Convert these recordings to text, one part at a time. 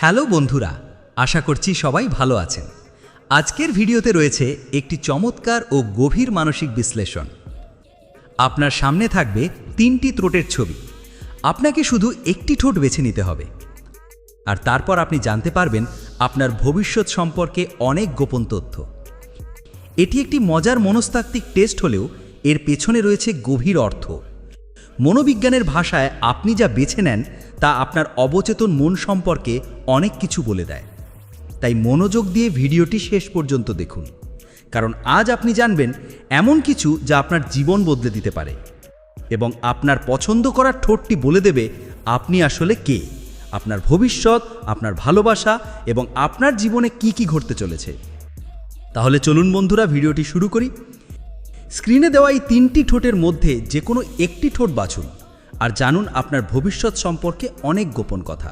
Hello বন্ধুরা, আশা করছি সবাই ভালো আছেন। আজকের ভিডিওতে রয়েছে একটি চমৎকার ও গভীর মানসিক বিশ্লেষণ। আপনার সামনে থাকবে 3টি ঠোঁটের ছবি। আপনাকে শুধু একটি ঠোঁট বেছে নিতে হবে, আর তারপর আপনি জানতে পারবেন আপনার ভবিষ্যৎ সম্পর্কে অনেক গোপন তথ্য। এটি একটি মজার মনস্তাত্ত্বিক টেস্ট হলেও এর পেছনে রয়েছে গভীর অর্থ। মনোবিজ্ঞানের ভাষায় আপনি যা বেছে নেন তা আপনার অবচেতন মন সম্পর্কে অনেক কিছু বলে দেয়। তাই মনোযোগ দিয়ে ভিডিওটি শেষ পর্যন্ত দেখুন, কারণ আজ আপনি জানবেন এমন কিছু যা আপনার জীবন বদলে দিতে পারে, এবং আপনার পছন্দ করা ঠোঁটটি বলে দেবে আপনি আসলে কে, আপনার ভবিষ্যৎ, আপনার ভালোবাসা এবং আপনার জীবনে কি কি ঘটতে চলেছে। তাহলে চলুন বন্ধুরা, ভিডিওটি শুরু করি। স্ক্রিনে দেওয়া এই 3টি ঠোঁটের মধ্যে যে কোনো একটি ঠোঁট বাছুন আর জানুন আপনার ভবিষ্যৎ সম্পর্কে অনেক গোপন কথা।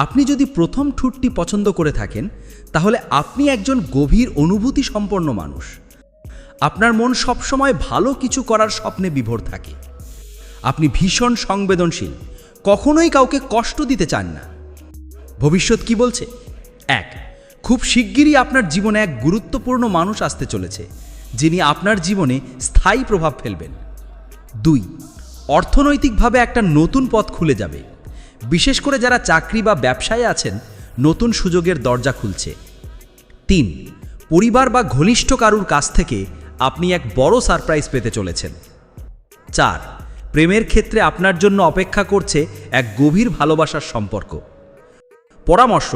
আপনি যদি প্রথম ঠোঁটটি পছন্দ করে থাকেন, তাহলে আপনি একজন গভীর অনুভূতি সম্পন্ন মানুষ। আপনার মন সবসময় ভালো কিছু করার স্বপ্নে বিভোর থাকে। আপনি ভীষণ সংবেদনশীল, কখনোই কাউকে কষ্ট দিতে চান না। ভবিষ্যৎ কি বলছে? 1. খুব শিগগিরই আপনার জীবনে এক গুরুত্বপূর্ণ মানুষ আসতে চলেছে, যিনি আপনার জীবনে স্থায়ী প্রভাব ফেলবেন। 2. অর্থনৈতিকভাবে একটা নতুন পথ খুলে যাবে। বিশেষ করে যারা চাকরি বা ব্যবসায় আছেন, নতুন সুযোগের দরজা খুলছে। 3. পরিবার বা ঘনিষ্ঠ কারুর কাছ থেকে আপনি এক বড় সারপ্রাইজ পেতে চলেছেন। 4. প্রেমের ক্ষেত্রে আপনার জন্য অপেক্ষা করছে এক গভীর ভালোবাসার সম্পর্ক। পরামর্শ: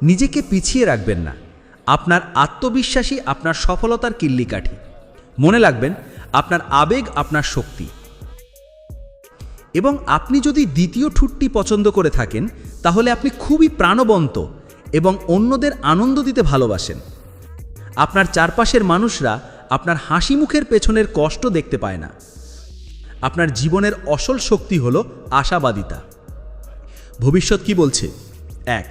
নিজেকে পিছিয়ে রাখবেন না। আপনার আত্মবিশ্বাসী আপনার সফলতার কিল্লিকাঠি। মনে রাখবেন, আপনার আবেগ আপনার শক্তি। এবং আপনি যদি দ্বিতীয় ঠোঁটটি পছন্দ করে থাকেন, তাহলে আপনি খুবই প্রাণবন্ত এবং অন্যদের আনন্দ দিতে ভালোবাসেন। আপনার চারপাশের মানুষরা আপনার হাসি মুখের পেছনের কষ্ট দেখতে পায় না। আপনার জীবনের আসল শক্তি হলো আশাবাদিতা। ভবিষ্যৎ কি বলছে? 1.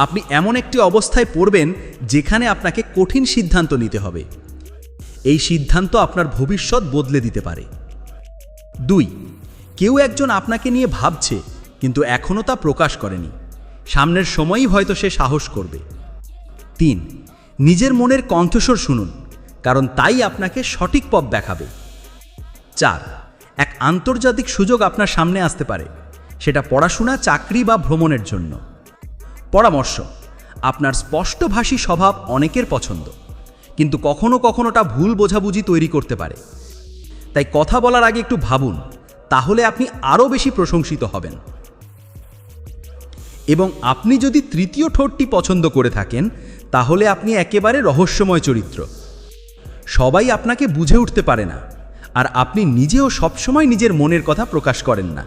আপনি এমন একটি অবস্থায় পড়বেন যেখানে আপনাকে কঠিন সিদ্ধান্ত নিতে হবে। এই সিদ্ধান্ত আপনার ভবিষ্যৎ বদলে দিতে পারে। 2. কেউ একজন আপনাকে নিয়ে ভাবছে, কিন্তু এখনও তা প্রকাশ করেনি। সামনের সময়ই হয়তো সে সাহস করবে। 3. নিজের মনের কণ্ঠস্বর শুনুন, কারণ তাই আপনাকে সঠিক পথ দেখাবে। 4. এক আন্তর্জাতিক সুযোগ আপনার সামনে আসতে পারে, সেটা পড়াশোনা, চাকরি বা ভ্রমণের জন্য। পরামর্শ: আপনার স্পষ্টভাষী স্বভাব অনেকের পছন্দ, কিন্তু কখনো কখনো তা ভুল বোঝাবুঝি তৈরি করতে পারে। তাই কথা বলার আগে একটু ভাবুন, তাহলে আপনি আরও বেশি প্রশংসিত হবেন। এবং আপনি যদি তৃতীয় ঠোঁটটি পছন্দ করে থাকেন, তাহলে আপনি একেবারে রহস্যময় চরিত্র। সবাই আপনাকে বুঝে উঠতে পারে না, আর আপনি নিজেও সবসময় নিজের মনের কথা প্রকাশ করেন না।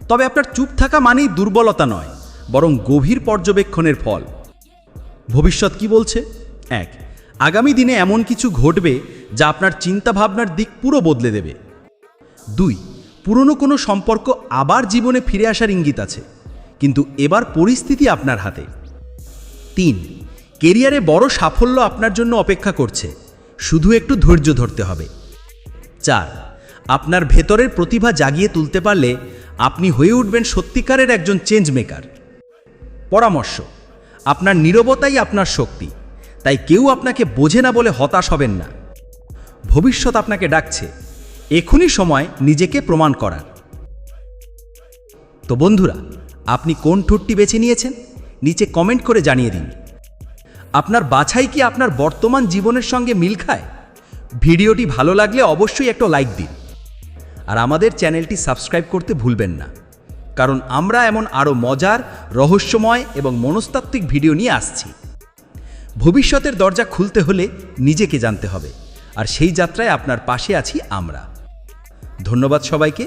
তবে আপনার চুপ থাকা মানেই দুর্বলতা নয়, বরং গভীর পর্যবেক্ষণের ফল। ভবিষ্যৎ কি বলছে? 1. আগামী দিনে এমন কিছু ঘটবে যা আপনার চিন্তাভাবনার দিক পুরো বদলে দেবে। 2. পুরনো কোনো সম্পর্ক আবার জীবনে ফিরে আসার ইঙ্গিত আছে, কিন্তু এবার পরিস্থিতি আপনার হাতে। 3. কেরিয়ারে বড় সাফল্য আপনার জন্য অপেক্ষা করছে, শুধু একটু ধৈর্য ধরতে হবে। 4. আপনার ভেতরের প্রতিভা জাগিয়ে তুলতে পারলে আপনি হয়ে উঠবেন সত্যিকারের একজন চেঞ্জ মেকার। পরামর্শ: আপনার নীরবতাই আপনার শক্তি, তাই কেউ আপনাকে বোঝে না বলে হতাশ হবেন না। ভবিষ্যৎ আপনাকে ডাকছে, এখনই সময় নিজেকে প্রমাণ করার। তো বন্ধুরা, আপনি কোন ঠোঁটটি বেছে নিয়েছেন? নিচে কমেন্ট করে জানিয়ে দিন। আপনার বাছাই কি আপনার বর্তমান জীবনের সঙ্গে মিল খায়? ভিডিওটি ভালো লাগলে অবশ্যই একটা লাইক দিন, আর আমাদের চ্যানেলটি সাবস্ক্রাইব করতে ভুলবেন না, কারণ আমরা এমন আরও মজার, রহস্যময় এবং মনস্তাত্ত্বিক ভিডিও নিয়ে আসছি। ভবিষ্যতের দরজা খুলতে হলে নিজেকে জানতে হবে, আর সেই যাত্রায় আপনার পাশে আছি আমরা। ধন্যবাদ সবাইকে।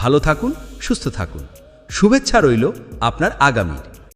ভালো থাকুন, সুস্থ থাকুন। শুভেচ্ছা রইল আপনার আগামীর।